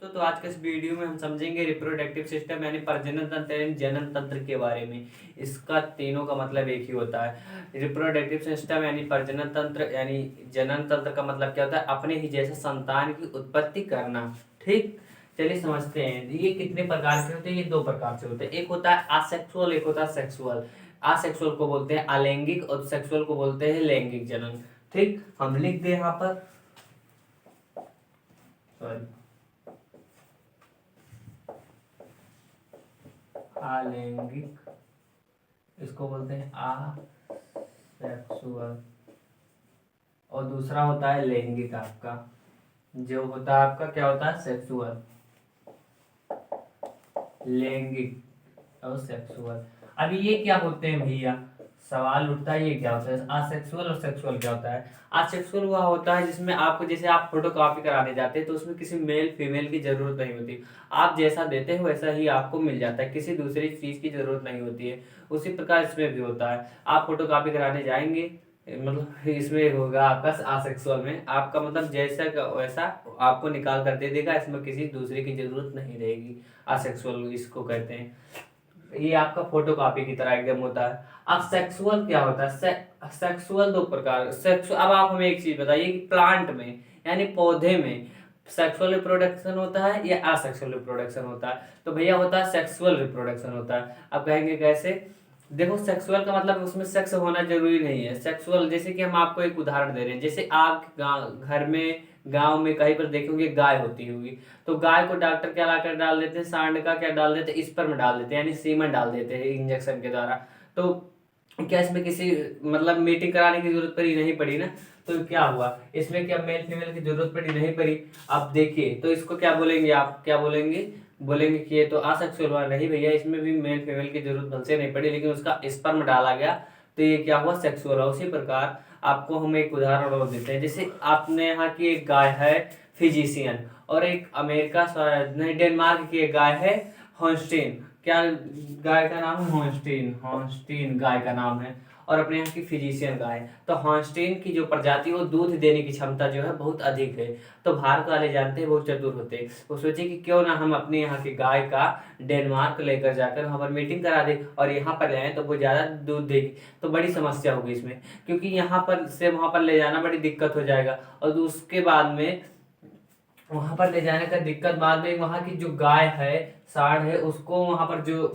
तो आज के इस वीडियो में हम समझेंगे रिप्रोडक्टिव सिस्टम यानी प्रजनन तंत्र यानी जनन तंत्र के बारे में। इसका तीनों का मतलब एक ही होता है। रिप्रोडक्टिव सिस्टम यानी प्रजनन तंत्र यानी जनन तंत्र का मतलब क्या होता है? अपने ही जैसे संतान की उत्पत्ति करना। ठीक, चलिए समझते हैं। ये कितने प्रकार के होते हैं? ये दो प्रकार से होते हैं। एक होता है असेक्सुअल, एक होता है सेक्सुअल। असेक्सुअल को बोलते हैं अलैंगिक और सेक्सुअल को बोलते हैं लैंगिक जनन। ठीक, हम लिख दे यहाँ पर, सॉरी, अलैंगिक, इसको बोलते हैं असेक्सुअल। और दूसरा होता है लैंगिक, आपका जो होता है आपका क्या होता है? सेक्सुअल, लैंगिक और सेक्सुअल। अभी ये क्या होते हैं भैया? सवाल उठता है ये क्या होता है? असेक्सुअल और सेक्सुअल क्या होता है? असेक्सुअल वह होता है जिसमें आपको, जैसे आप फोटो कॉपी कराने जाते हैं तो उसमें किसी मेल फीमेल की जरूरत नहीं होती। आप जैसा देते हो वैसा ही आपको मिल जाता है, किसी दूसरी चीज की जरूरत नहीं होती है। उसी प्रकार इसमें भी होता है। आप फोटो कॉपी कराने जाएंगे, मतलब इसमें होगा आपका असेक्सुअल में, आपका मतलब जैसा का वैसा आपको निकाल कर दे देगा, इसमें किसी दूसरे की जरूरत नहीं रहेगी। असेक्सुअल इसको कहते हैं। ये आपका फोटो कॉपी की तरह एकदम होता है। अब सेक्सुअल क्या होता है? सेक्सुअल दो प्रकार सेक्सुअल। अब आप हमें एक चीज बताइए कि प्लांट में यानी पौधे में सेक्सुअल रिप्रोडक्शन होता है या असेक्सुअल रिप्रोडक्शन होता है? तो भैया होता है सेक्सुअल रिप्रोडक्शन होता है। अब कहेंगे कैसे? देखो, सेक्सुअल का मतलब उसमें सेक्स होना जरूरी नहीं है। सेक्सुअल, जैसे कि हम आपको एक उदाहरण दे रहे हैं, जैसे आप घर में, गांव में कहीं पर देखोगे गाय होती होगी, तो गाय को डॉक्टर क्या लाकर डाल देते हैं? सांड का क्या डाल देते हैं? स्पर्म डाल देते हैं, यानी सीमन डाल देते हैं इंजेक्शन के द्वारा। तो क्या इसमें किसी मतलब मीटिंग कराने की जरूरत पड़ी? नहीं पड़ी ना। तो क्या हुआ इसमें? क्या मेल फीमेल की जरूरत पड़ी? नहीं पड़ी। अब देखिए, तो इसको क्या बोलेंगे? आप क्या बोलेंगे? बोलेंगे कि ये तो असेक्सुअल हुआ। नहीं भैया, इसमें भी मेल फीमेल की जरूरत भल से नहीं पड़ी, लेकिन उसका स्पर्म डाला गया तो ये क्या हुआ? सेक्सुअल हुआ। उसी प्रकार आपको हम एक उदाहरण और देते हैं। जैसे आपने यहाँ की एक गाय है फिजिशियन, और एक अमेरिका नहीं डेनमार्क की एक गाय है हॉन्स्टीन। क्या गाय का नाम है? हॉन्स्टीन। हॉन्स्टीन गाय का नाम है, और अपने यहाँ की फिजिशियन गाय। तो हॉन्स्टीन की जो प्रजाति है वो दूध देने की क्षमता जो है बहुत अधिक है। तो भारत वाले जानते हैं बहुत चतुर होते हैं, वो सोचे कि क्यों ना हम अपने यहाँ की गाय का डेनमार्क लेकर जाकर वहाँ पर मीटिंग करा दे और यहाँ पर ले आए, तो वो ज़्यादा दूध देगी। तो बड़ी समस्या होगी इसमें, क्योंकि यहाँ पर से वहाँ पर ले जाना बड़ी दिक्कत हो जाएगा। और उसके बाद में वहां पर ले जाने का दिक्कत, बाद में वहां की जो गाय है, सांड है, उसको वहां पर जो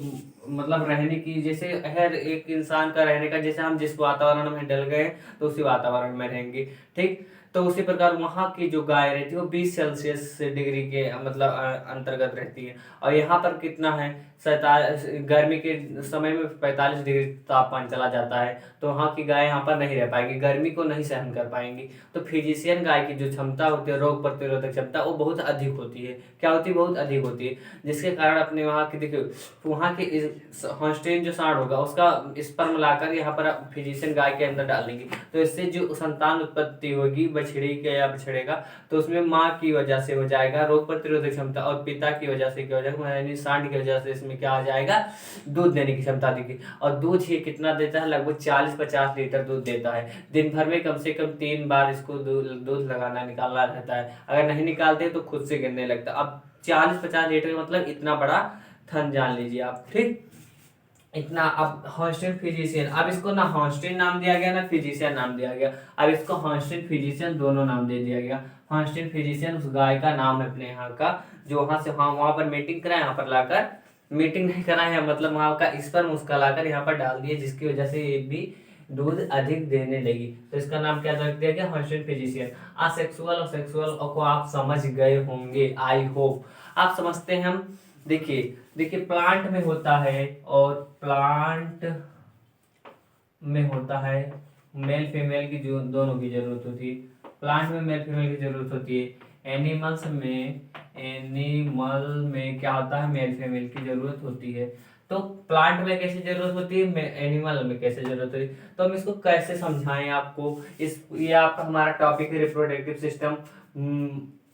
मतलब रहने की, जैसे हर एक इंसान का रहने का, जैसे हम जिस वातावरण में डल गए तो उसी वातावरण में रहेंगे। ठीक, तो उसी प्रकार वहां की जो गाय रहती है वो 20 सेल्सियस डिग्री के मतलब अंतर्गत रहती है। और यहाँ पर कितना है? 47, गर्मी के समय में 45 डिग्री तापमान चला जाता है। तो वहाँ की गाय यहाँ पर नहीं रह पाएंगी, गर्मी को नहीं सहन कर पाएंगी। तो फिजिशियन गाय की जो क्षमता होती है, रोग प्रतिरोधक क्षमता, वो बहुत अधिक होती है। क्या होती है? बहुत अधिक होती है। जिसके कारण अपने वहाँ की, देखिए वहाँ के हॉस्टेन जो सांड होगा उसका स्पर्म लाकर यहाँ पर फिजिशियन गाय के अंदर डाल देंगे, तो इससे जो संतान उत्पत्ति होगी बछड़ी के या बछड़े का, तो उसमें माँ की वजह से हो जाएगा रोग प्रतिरोधक क्षमता, और पिता की वजह से क्या हो जाएगा? यानी सांड की वजह से इसमें क्या आ जाएगा? दूध देने की क्षमता देखिए। और दूध ये कितना देता है? लगभग 40-50 लीटर दूध देता है। दिन भर में कम से कम 3 बार इसको दूध लगाना निकालना रहता है। अगर नहीं निकालते तो खुद से गिरने लगता। अब 40-50 लीटर मतलब इतना बड़ा थन जान लीजिए आप। ठीक, इतना। अब हॉस्टेन फिजिशियन, अब इसको ना हॉस्टेन नाम दिया गया ना फिजिशियन नाम दिया गया, अब इसको हॉस्टेन फिजिशियन दोनों नाम दे दिया गया। हॉस्टेन फिजिशियन उस गाय का नाम है अपने यहाँ का, जो वहां से वहां पर मीटिंग कराए, यहाँ पर लाकर मीटिंग नहीं कराए हैं, मतलब वहां का स्पर्म उसका लाकर यहाँ पर डाल दिए, जिसकी वजह से ये भी दूध अधिक देने लगी। तो इसका नाम क्या रख दिया गया? हॉस्टेन फिजिशियन। असेक्सुअल और सेक्सुअल को आप समझ गए होंगे, आई होप आप समझते हैं। हम देखिए, देखिए प्लांट में होता है, और प्लांट में होता है मेल फीमेल की जो दोनों की जरूरत होती है। प्लांट में मेल फीमेल की जरूरत होती है। एनिमल में क्या होता है? मेल फीमेल की जरूरत होती है। तो प्लांट में कैसे जरूरत होती है, एनिमल में कैसे जरूरत होती है? तो हम इसको कैसे समझाएं आपको? इस ये आपका हमारा टॉपिक है रिप्रोडक्टिव सिस्टम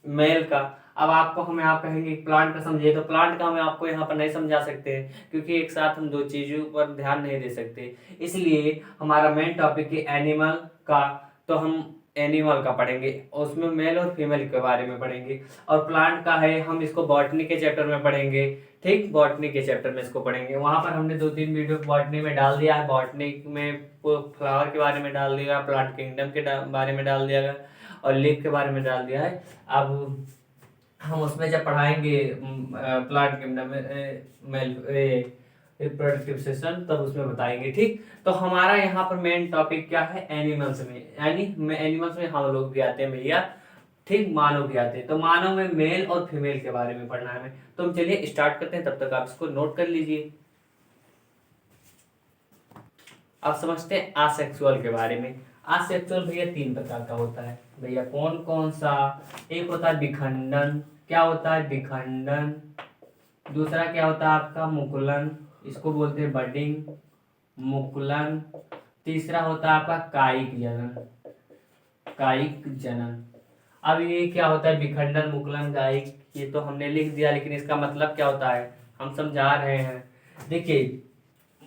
मेल का। अब आपको हमें आप कहेंगे प्लांट का समझिए, तो प्लांट का हमें आपको यहाँ पर नहीं समझा सकते हैं, क्योंकि एक साथ हम दो चीजों पर ध्यान नहीं दे सकते। इसलिए हमारा मेन टॉपिक है एनिमल का। तो हम एनिमल का पढ़ेंगे, उसमें मेल और फीमेल के बारे में पढ़ेंगे। और प्लांट का है, हम इसको बॉटनी के चैप्टर में पढ़ेंगे। ठीक, बॉटनी के चैप्टर में इसको पढ़ेंगे। वहां पर हमने 2-3 वीडियो बॉटनी में डाल दिया है। बॉटनी में फ्लावर के बारे में डाल दिया, प्लांट किंगडम के बारे में डाल दिया गया, और लीफ के बारे में डाल दिया है। अब हम उसमें जब पढ़ाएंगे प्लांट किंगडम में रिप्रोडक्टिव सेशन, तब उसमें बताएंगे। ठीक, तो हमारा यहाँ पर मेन टॉपिक क्या है, एनिमल्स में। यानी एनिमल्स में हम लोग भी आते हैं भैया। ठीक, मानव भी आते हैं। तो मानव में मेल और फीमेल के बारे में पढ़ना है हमें। तो हम चलिए स्टार्ट करते हैं, तब तक आप इसको नोट कर लीजिए। अब समझते हैं आसेक्सुअल के बारे में। आसेक्सुअल भैया 3 प्रकार का होता है भैया। कौन कौन सा? एक होता है विखंडन। क्या होता है? विखंडन। दूसरा क्या होता है आपका? मुकुलन, इसको बोलते हैं बडिंग, मुकुलन। तीसरा होता है आपका कायिक जनन, कायिक जनन। अब ये क्या होता है? विखंडन, मुकुलन, कायिक, ये तो हमने लिख दिया, लेकिन इसका मतलब क्या होता है हम समझा रहे हैं। देखिए,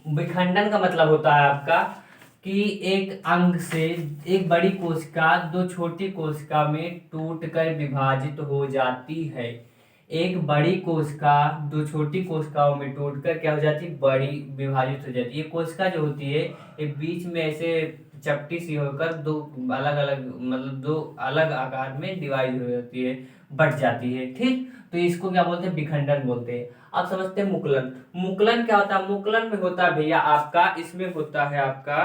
विखंडन का मतलब होता है आपका कि एक अंग से एक बड़ी कोशिका 2 छोटी कोशिका में टूटकर विभाजित हो जाती है। एक बड़ी कोशिका 2 छोटी कोशिकाओं में टूटकर क्या हो जाती है? बड़ी विभाजित हो जाती है। ये कोशिका जो होती है, एक बीच में ऐसे चपटी सी होकर 2 अलग अलग, मतलब 2 अलग आकार में डिवाइड हो जाती है, बढ़ जाती है। ठीक, तो इसको क्या बोलते हैं? विखंडन बोलते हैं। अब समझते हैं मुकुलन। मुकुलन क्या होता है? मुकुलन में होता है भैया आपका, इसमें होता है आपका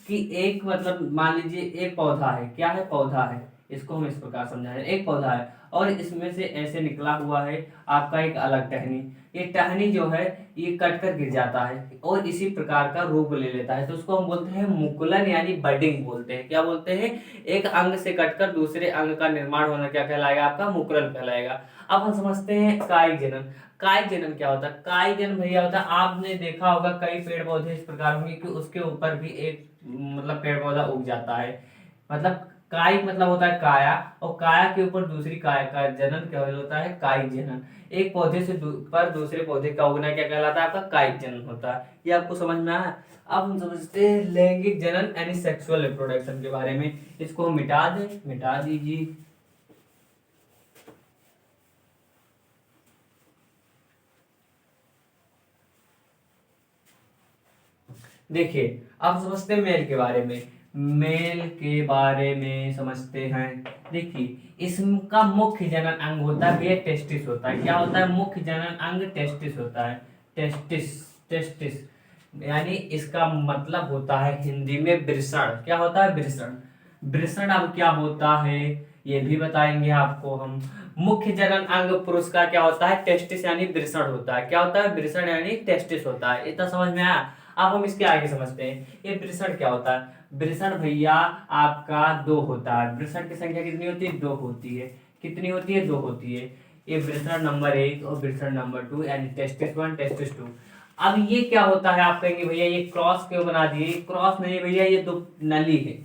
कि एक, मतलब मान लीजिए एक पौधा है। क्या है? पौधा है। इसको हम इस प्रकार समझाएं, एक पौधा है और इसमें से ऐसे निकला हुआ है आपका एक अलग टहनी। ये टहनी जो है ये कट कर गिर जाता है और इसी प्रकार का रूप ले लेता है, तो उसको हम बोलते हैं मुकुलन, यानी बडिंग बोलते हैं। क्या बोलते हैं? एक अंग से कटकर दूसरे अंग का निर्माण होना क्या कहलाएगा? आपका मुकुलन कहलाएगा। अब हम समझते हैं कायिक जनन। कायिक जनन क्या होता है? कायिक जनन भैया होता है, आपने देखा होगा कई पेड़ पौधे इस प्रकार होंगे कि उसके ऊपर भी एक, मतलब पेड़ पौधा उग जाता है। मतलब कायिक मतलब होता है काया, और काया के ऊपर दूसरी काया का जनन क्या होता है? कायिक जनन। एक पौधे से पर दूसरे पौधे का उगना क्या कहलाता है? आपका कायिक जनन होता है। ये आपको समझ में आया? अब हम समझते हैं लैंगिक जनन यानी सेक्सुअल रिप्रोडक्शन के बारे में। इसको हम मिटा दें, मिटा दीजिए। देखिए, अब समझते हैं मेल के बारे में। मेल के बारे में समझते हैं। देखिए, इसका मुख्य जनन अंग होता है भैया टेस्टिस होता है। क्या होता है? मुख्य जनन अंग टेस्टिस होता है। टेस्टिस, टेस्टिस यानी इसका मतलब होता है हिंदी में वृषण। क्या होता है? वृषण। वृषण अब क्या होता है ये भी बताएंगे आपको हम। मुख्य जनन अंग पुरुष का क्या होता है? टेस्टिस यानी वृषण होता है। क्या होता है? वृषण यानी टेस्टिस होता है। इतना समझ में आया? अब हम इसके आगे समझते हैं ये वृषण क्या होता है। वृषण भैया आपका 2 होता है। वृषण की संख्या कितनी होती है? 2 होती है। कितनी होती है? 2 होती है। ये वृषण नंबर 1 और वृषण नंबर 2, यानी टेस्टिस 1 टेस्टिस 2। अब ये क्या होता है? आप कहेंगे भैया ये क्रॉस क्यों बना दिए? क्रॉस नहीं भैया, ये 2 नली है।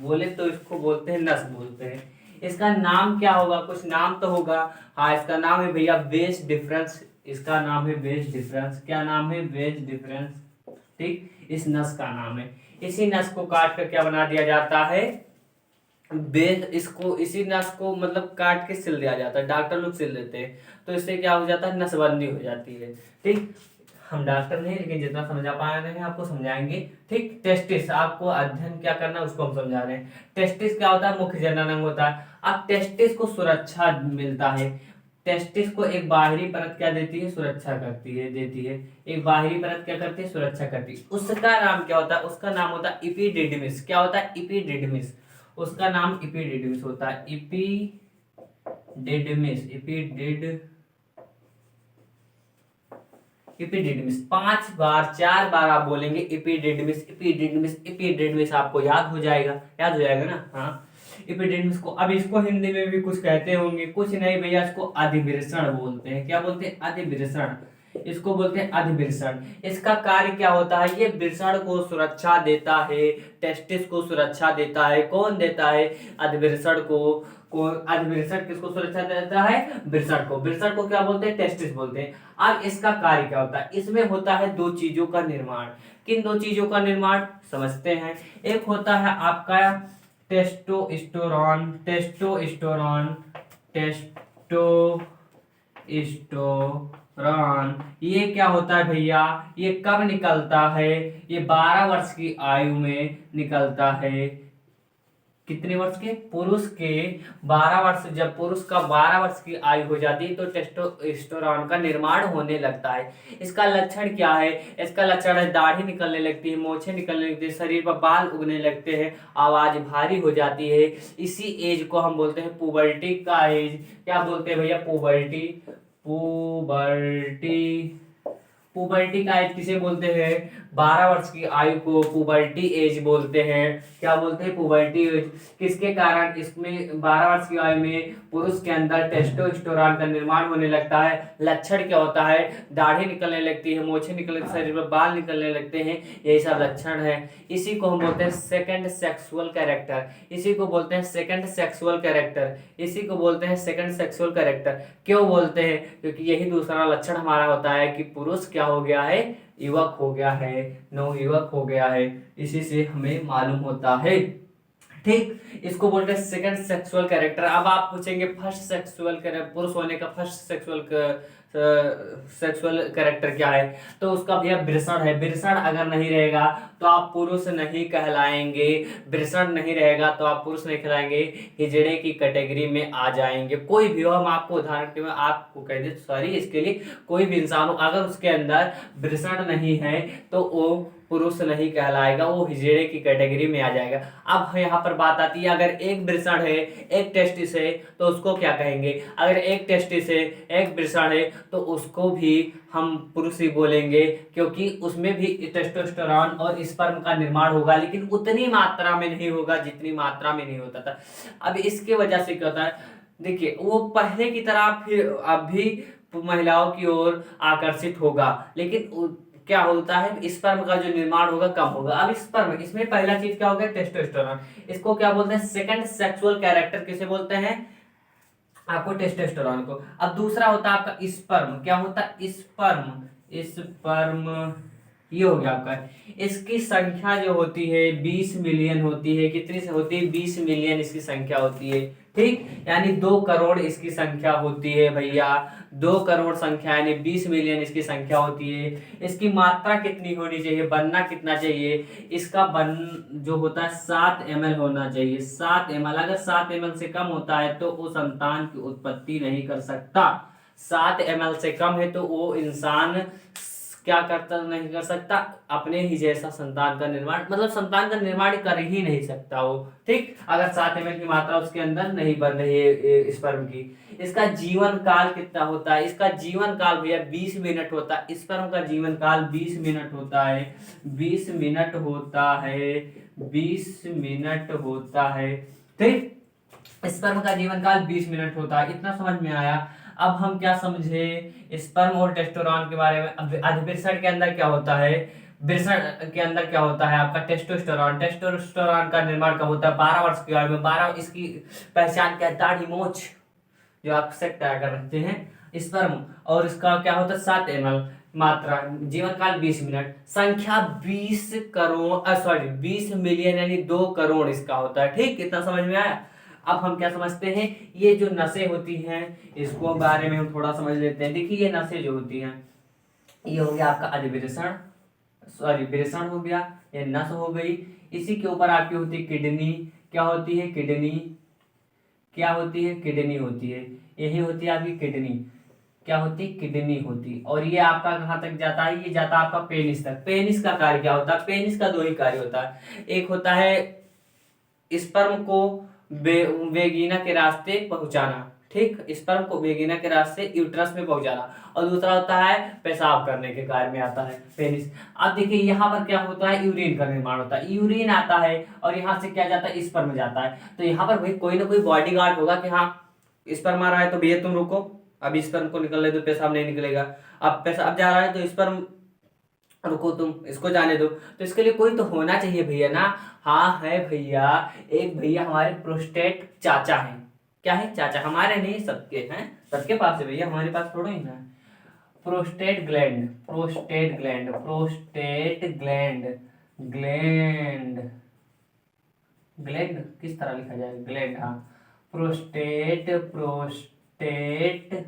बोले तो इसको बोलते हैं नस बोलते हैं। इसका नाम क्या होगा? कुछ नाम तो होगा। हाँ, इसका नाम है भैया वेज डिफरेंस। इसका नाम है वेज डिफरेंस। क्या नाम है? वेज डिफरेंस। ठीक, इस नस का नाम है। इसी नस को काट कर क्या बना दिया जाता है? बेस। इसको, इसी नस को मतलब काट के सिल दिया जाता है। डॉक्टर लोग सिल देते हैं, तो इससे क्या हो जाता है? नसबंदी हो जाती है। ठीक, हम डॉक्टर नहीं, लेकिन जितना समझा पा रहे हैं आपको समझाएंगे। ठीक, टेस्टिस आपको अध्ययन क्या करना है उसको हम समझा रहे हैं। टेस्टिस क्या होता है? मुख्य जनन अंग होता है। अब टेस्टिस को सुरक्षा मिलता है। टेस्टिस को एक बाहरी परत क्या देती है? सुरक्षा करती है, देती है। एक बाहरी परत क्या करती है? सुरक्षा करती है। उसका नाम क्या होता है? उसका नाम होता है इपिडिडमिस। क्या होता है? इपिडिडमिस। उसका नाम इपिडिडमिस होता है। इपिडिडमिस, इपिडिडमिस 5 बार 4 बार आप बोलेंगे इपिडिडमिस, इपिडिडमिस, इपिडिडमिस, आपको याद हो जाएगा। याद हो जाएगा ना? हाँ, इपिडिडमिस को। अब इसको हिंदी में भी कुछ कहते होंगे, कुछ नहीं भैया, इसको अधिवृषण बोलते हैं। क्या बोलते हैं? अधिवृषण। इसको बोलते हैं अधिवृषण। इसका कार्य क्या होता है? ये वृषण को सुरक्षा देता है, टेस्टिस को सुरक्षा देता है। कौन देता है? अधिवृषण को अधिवृषण किसको सुरक्षा देता है? वृषण को। वृषण को क्या बोलते हैं? टेस्टिस बोलते हैं। अब इसका कार्य क्या होता है? इसमें होता है 2 चीजों का निर्माण। किन 2 चीजों का निर्माण? समझते हैं। एक होता है आपका टेस्टोस्टेरोन ये क्या होता है भैया, ये कब निकलता है, ये 12 वर्ष की आयु में निकलता है। कितने वर्ष के, पुरुष के 12 वर्ष, जब पुरुष का 12 वर्ष की आयु हो जाती है तो टेस्टोस्टेरोन का निर्माण होने लगता है। इसका लक्षण क्या है, इसका लक्षण है दाढ़ी निकलने लगती है, मूछें निकलने लगती है, शरीर पर बाल उगने लगते हैं, आवाज भारी हो जाती है। इसी एज को हम बोलते हैं पुबर्टी का एज। क्या बोलते हैं भैया, पुबर्टी। पुबर्टी पुबर्टी का एज किसे बोलते हैं, 12 वर्ष की आयु को पुबर्टी एज बोलते हैं। क्या बोलते हैं, पुबर्टी एज। किसके कारण, इसमें 12 वर्ष की आयु में पुरुष के अंदर टेस्टोस्टेरोन का निर्माण होने लगता है। लक्षण क्या होता है, दाढ़ी निकलने लगती है, मोछे निकलने, शरीर में बाल निकलने लगते हैं, यही सब लक्षण है। इसी को हम बोलते हैं सेकंड सेक्सुअल कैरेक्टर। इसी को बोलते हैं सेकंड सेक्सुअल कैरेक्टर। इसी को बोलते हैं सेकंड सेक्सुअल कैरेक्टर। क्यों बोलते हैं, क्योंकि यही दूसरा लक्षण हमारा होता है कि पुरुष क्या हो गया है, युवक हो गया है, नवयुवक हो गया है। इसी से हमें मालूम होता है। ठीक, इसको बोलते हैं सेकंड सेक्सुअल कैरेक्टर। अब आप पूछेंगे फर्स्ट सेक्सुअल कैरेक्टर, पुरुष होने का फर्स्ट सेक्सुअल कैरेक्टर क्या है, तो उसका भैया वृषण है। वृषण अगर नहीं रहेगा तो आप पुरुष नहीं कहलाएंगे। वृषण नहीं रहेगा तो आप पुरुष नहीं कहलाएंगे, हिजड़े की कैटेगरी में आ जाएंगे। कोई भी हो, हम आपको उदाहरण के लिए आपको कह दे, सॉरी, इसके लिए कोई भी इंसान हो, अगर उसके अंदर वृषण नहीं है तो वो पुरुष नहीं कहलाएगा, वो हिजड़े की कैटेगरी में आ जाएगा। अब यहाँ पर बात आती है, अगर एक वृषण है, एक टेस्टिस है, तो उसको क्या कहेंगे। अगर एक टेस्टिस है, एक वृषण है, तो उसको भी हम पुरुष ही बोलेंगे, क्योंकि उसमें भी टेस्टोस्टेरोन और स्पर्म का निर्माण होगा, लेकिन उतनी मात्रा में नहीं होगा जितनी मात्रा में नहीं होता था। अब इसके वजह से क्या होता है, देखिए, वो पहले की तरह फिर अब भी महिलाओं की ओर आकर्षित होगा, लेकिन क्या होता है, स्पर्म का जो निर्माण होगा कम होगा। अब स्पर्म, इसमें पहला चीज क्या हो गया, टेस्टोस्टेरोन। इसको क्या बोलते हैं, सेकंड सेक्सुअल कैरेक्टर किसे बोलते हैं, आपको टेस्टोस्टेरोन को। अब दूसरा होता है आपका स्पर्म। क्या होता है, स्पर्म। स्पर्म ये हो गया आपका। इसकी संख्या जो होती है 20 मिलियन होती है। कितनी से होती है, 20 मिलियन इसकी संख्या होती है। ठीक, यानी 2 करोड़ इसकी संख्या होती है भैया। 2 करोड़ संख्या यानी 20 मिलियन इसकी संख्या होती है। इसकी मात्रा कितनी होनी चाहिए, बनना कितना चाहिए, इसका बन जो होता है 7 ml होना चाहिए। 7 ml, अगर 7 ml से कम होता है तो वो संतान की उत्पत्ति नहीं कर सकता। 7 ml से कम है तो वो इंसान क्या करता, नहीं कर सकता, अपने ही जैसा संतान का निर्माण, मतलब संतान का निर्माण कर ही नहीं सकता वो। ठीक, अगर 7 ml की मात्रा उसके अंदर नहीं बन रही है स्पर्म की। इसका जीवन काल कितना होता है, इसका जीवन काल भैया 20 मिनट होता है। स्पर्म का जीवन काल 20 मिनट होता है। 20 मिनट होता है। 20 मिनट होता है। ठीक, स्पर्म का जीवन काल 20 मिनट होता है। इतना समझ में आया। अब हम क्या समझे स्पर्म और टेस्टोस्टेरोन के बारे में। अब वृषण के अंदर क्या होता है, वृषण के अंदर क्या होता है आपका टेस्टोस्टेरोन। टेस्टोस्टेरोन का निर्माण कब होता है, 12 वर्ष की आयु में। 12, इसकी पहचान क्या है, दाढ़ी मूछ जो आप सेट तैयार कर रखते हैं। स्पर्म और इसका क्या होता है 7 ml, मात्रा, जीवन काल 20 मिनट, संख्या 20 करोड़, सॉरी 20 मिलियन यानी 2 करोड़ इसका होता है। ठीक, कितना समझ में आया। अब हम क्या समझते हैं, ये जो नसें होती हैं इसको बारे में हम थोड़ा समझ लेते हैं। देखिए, ये नसें जो होती हैं, ये हो गया आपका अधिवृषण, सॉरी वृषण हो गया, ये नस हो गई। इसी के ऊपर आपकी होती है किडनी। क्या होती है, किडनी। क्या होती है, किडनी होती है। यही होती है आपकी किडनी। क्या होती, किडनी होती। और ये आपका कहाँ तक जाता है, ये जाता है आपका पेनिस तक। पेनिस का कार्य क्या होता है, पेनिस का 2 ही कार्य होता है। एक होता है स्पर्म को वेगिना के रास्ते पहुंचाना। ठीक, स्पर्म को वेगिना के रास्ते यूट्रस में पहुंचाना। और दूसरा होता है पेशाब करने के कार्य में आता है पेनिस। अब देखिए यहाँ पर क्या होता है, यूरिन का निर्माण होता है। यूरिन आता है और यहाँ से क्या जाता है, स्पर्म जाता है। तो यहाँ पर भाई कोई ना कोई बॉडीगार्ड होगा कि हाँ स्पर्म आ रहा है तो भैया तुम रुको, अब स्पर्म को निकलने दो, पेशाब नहीं निकलेगा। अब पेशाब जा रहा है तो स्पर्म रुको, तुम इसको जाने दो। तो इसके लिए कोई तो होना चाहिए भैया ना। हाँ है भैया, एक भैया हमारे प्रोस्टेट चाचा हैं। क्या है, चाचा। हमारे नहीं, सबके हैं, सबके पास है भैया, हमारे पास थोड़ा ही ना। Prostate gland, prostate gland, prostate gland, gland gland किस तरह लिखा जाए, ग्लैंड, हाँ, प्रोस्टेट, प्रोस्टेट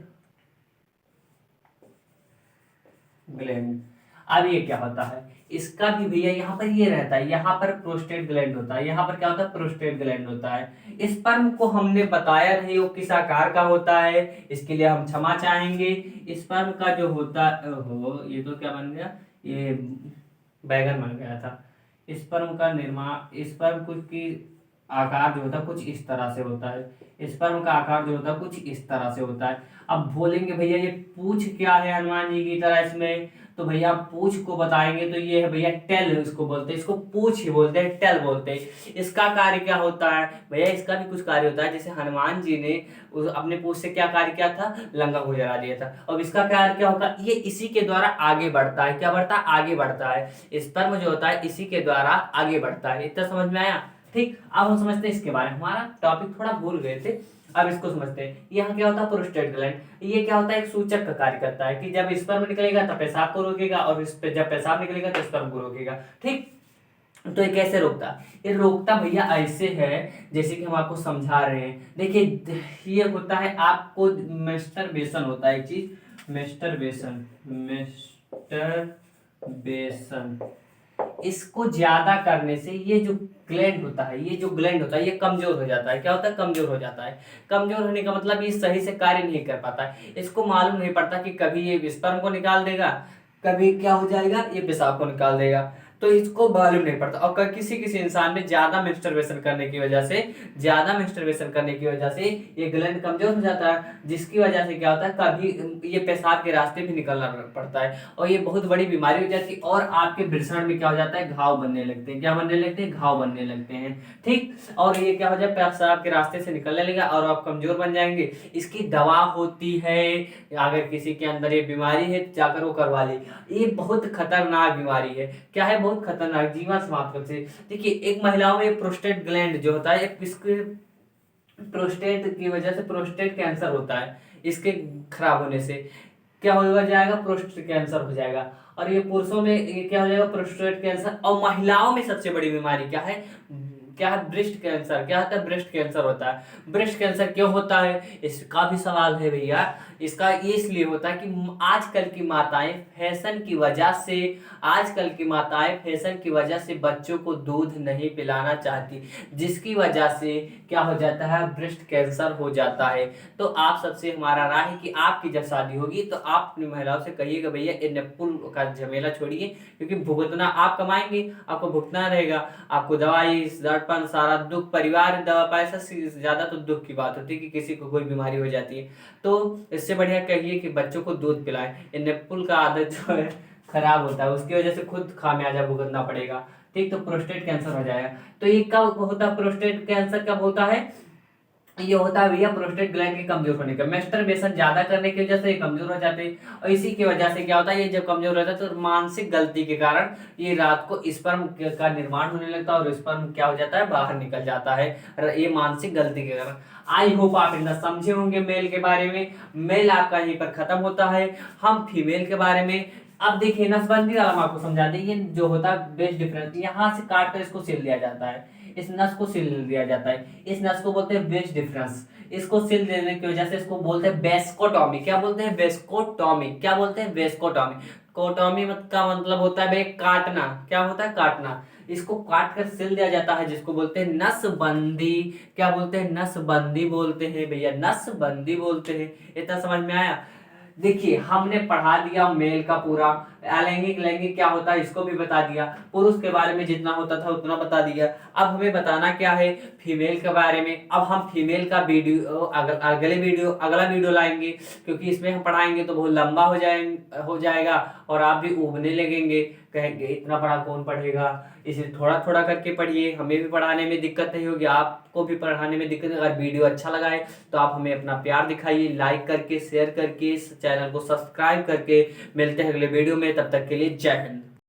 ग्लैंड। अब ये क्या होता है, इसका भी भैया यहाँ पर ये रहता है, यहाँ पर प्रोस्टेट ग्लैंड होता है, यहाँ पर क्या होता है, प्रोस्टेट ग्लैंड होता है। स्पर्म को हमने बताया नहीं वो किस आकार का होता है, इसके लिए हम क्षमा चाहेंगे। स्पर्म का जो होता हो, ये तो क्या बन गया, ये बैगन बन गया था। स्पर्म का निर्माण, स्पर्म कुछ की आकार जो होता है कुछ इस तरह से होता है, स्पर्म का आकार जो होता है कुछ इस तरह से होता है। अब बोलेंगे भैया ये पूंछ क्या है हनुमान जी की तरह इसमें, तो भैया पूंछ को बताएंगे तो ये है भैया टेल, इसको बोलते हैं, इसको पूंछ ही बोलते हैं, टेल बोलते हैं। इसका कार्य क्या होता है भैया, इसका भी कुछ कार्य होता है, जैसे हनुमान जी ने अपने पूंछ से क्या कार्य किया था, लंका को जला दिया था। अब इसका कार्य क्या होगा, ये इसी के द्वारा आगे बढ़ता है, क्या बढ़ता है, आगे बढ़ता है। स्पर्म जो होता है इसी के द्वारा आगे बढ़ता है। इतना समझ में आया, ठीक। अब हम समझते हैं इसके बारे में, हमारा टॉपिक थोड़ा भूल गए थे, अब इसको समझते हैं। यहाँ क्या होता है, प्रोस्टेट ग्लैंड, ये क्या होता है, एक सूचक का कार्य करता है कि जब स्पर्म निकलेगा तब पेशाब को रोकेगा, और इस पे जब पेशाब निकलेगा तो स्पर्म को रोकेगा, ठीक। तो ये कैसे रोकता, ये रोकता भैया ऐसे है जैसे कि हम आपको समझा रहे हैं। देखिए ये होता है आपको मेस्टरबेशन होता है, एक चीज मेस्टरबेशन, मेस्टरबेशन, इसको ज्यादा करने से ये जो ग्लैंड होता है, ये जो ग्लैंड होता है ये कमजोर हो जाता है। क्या होता है, कमजोर हो जाता है। कमजोर होने का मतलब ये सही से कार्य नहीं कर पाता है, इसको मालूम नहीं पड़ता कि कभी ये स्पर्म को निकाल देगा, कभी क्या हो जाएगा, ये पेशाब को निकाल देगा, तो इसको मालूम नहीं पड़ता। और किसी किसी इंसान में ज्यादा मेस्टरबेशन करने की वजह से, ज्यादा मेस्टरबेशन करने की वजह से ये ग्लैंड कमजोर हो जाता है, जिसकी वजह से क्या होता है, कभी ये पेशाब के रास्ते भी निकलना पड़ता है, और ये बहुत बड़ी बीमारी हो जाती है। और आपके वृषण में क्या हो जाता है, घाव बनने लगते हैं, क्या बनने लगते हैं, घाव बनने लगते हैं, ठीक। और ये क्या हो जाए, पेशाब के रास्ते से निकलने लगेगा और आप कमजोर बन जाएंगे। इसकी दवा होती है, अगर किसी के अंदर ये बीमारी है तो जाकर वो करवा ले। ये बहुत खतरनाक बीमारी है, क्या है, बहुत खतरनाक, जीवन समाप्त कर सकती है। देखिए एक महिलाओं में प्रोस्टेट ग्लैंड जो होता है, एक इसके प्रोस्टेट की वजह से प्रोस्टेट कैंसर होता है, इसके खराब होने से क्या हो जाएगा, प्रोस्टेट कैंसर हो जाएगा। और ये पुरुषों में ये क्या हो जाएगा, प्रोस्टेट कैंसर। और महिलाओं में सबसे बड़ी बीमारी क्या है, क्या है, ब्रेस्ट कैंसर। क्या होता है, ब्रेस्ट कैंसर होता है। ब्रेस्ट कैंसर क्यों होता है, इसका भी सवाल है भैया। इसका ये इसलिए होता है कि आजकल की माताएं फैशन की वजह से, आजकल की माताएं फैशन की वजह से बच्चों को दूध नहीं पिलाना चाहती, जिसकी वजह से क्या हो जाता है, ब्रेस्ट कैंसर हो जाता है। तो आप सबसे हमारा राय है कि आपकी जब शादी होगी तो आप अपनी महिलाओं से कहिएगा भैया ये नेपुल का झमेला छोड़िए, क्योंकि भुगतना आप कमाएंगे, आपको भुगतना रहेगा, आपको दवाई, दर्पण, सारा दुख, परिवार, दवा, पैसा से ज्यादा तो दुख की बात होती है कि किसी को कोई बीमारी हो जाती है। तो इससे बढ़िया कहिए कि बच्चों को दूध पिलाएं। ये नेपुल का आदत जो है खराब होता है, उसकी वजह से खुद खामियाजा भुगतना पड़ेगा, ठीक। तो प्रोस्टेट कैंसर हो जाएगा। तो ये कब होता है, प्रोस्टेट कैंसर कब होता है, ये होता है भैया प्रोस्टेट ग्लैंड के कमजोर होने का, मेस्टरबेशन ज्यादा करने की वजह से ये कमजोर हो जाते हैं। और इसी की वजह से क्या होता है, ये जब कमजोर रहता है तो मानसिक गलती के कारण ये रात को स्पर्म का निर्माण होने लगता है और स्पर्म क्या हो जाता है, बाहर निकल जाता है, ये मानसिक गलती के कारण। आई होप आप इतना समझे होंगे मेल के बारे में। मेल आपका यहीं पर खत्म होता है, हम फीमेल के बारे में। अब देखिए नसबंदी वाला हम आपको समझा दें, ये जो होता है बेस डिफरेंस, यहाँ से काट कर इसको सिल दिया जाता है, इस नस को सिल दिया जाता है, इस नस को बोलते हैं बेस डिफरेंस। इसको सिल देने की वजह से इसको बोलते हैं बेस्कोटॉमी। क्या बोलते हैं, बेस्कोटॉमी। क्या बोलते हैं, बेस्कोटॉमी। कोटॉमी का मतलब होता है भाई काटना, क्या होता है, काटना। इसको काट कर सिल दिया जाता है, जिसको बोलते हैं नसबंदी। क्या बोलते हैं, नसबंदी बोलते हैं भैया, नसबंदी बोलते हैं। इतना समझ में आया। देखिए हमने पढ़ा दिया मेल का पूरा, अलैंगिक लैंगिक क्या होता है इसको भी बता दिया, पुरुष के बारे में जितना होता था उतना बता दिया। अब हमें बताना क्या है, फीमेल के बारे में। अब हम फीमेल का वीडियो अगला वीडियो लाएंगे, क्योंकि इसमें हम पढ़ाएंगे तो बहुत लंबा हो जाएगा और आप भी उबने लगेंगे, कहेंगे इतना बड़ा कौन पढ़ेगा। इसे थोड़ा थोड़ा करके पढ़िए, हमें भी पढ़ाने में दिक्कत नहीं होगी, आपको भी पढ़ाने में दिक्कत। अगर वीडियो अच्छा लगा है तो आप हमें अपना प्यार दिखाइए, लाइक करके, शेयर करके, इस चैनल को सब्सक्राइब करके। मिलते हैं अगले वीडियो में, तब तक के लिए जय हिंद।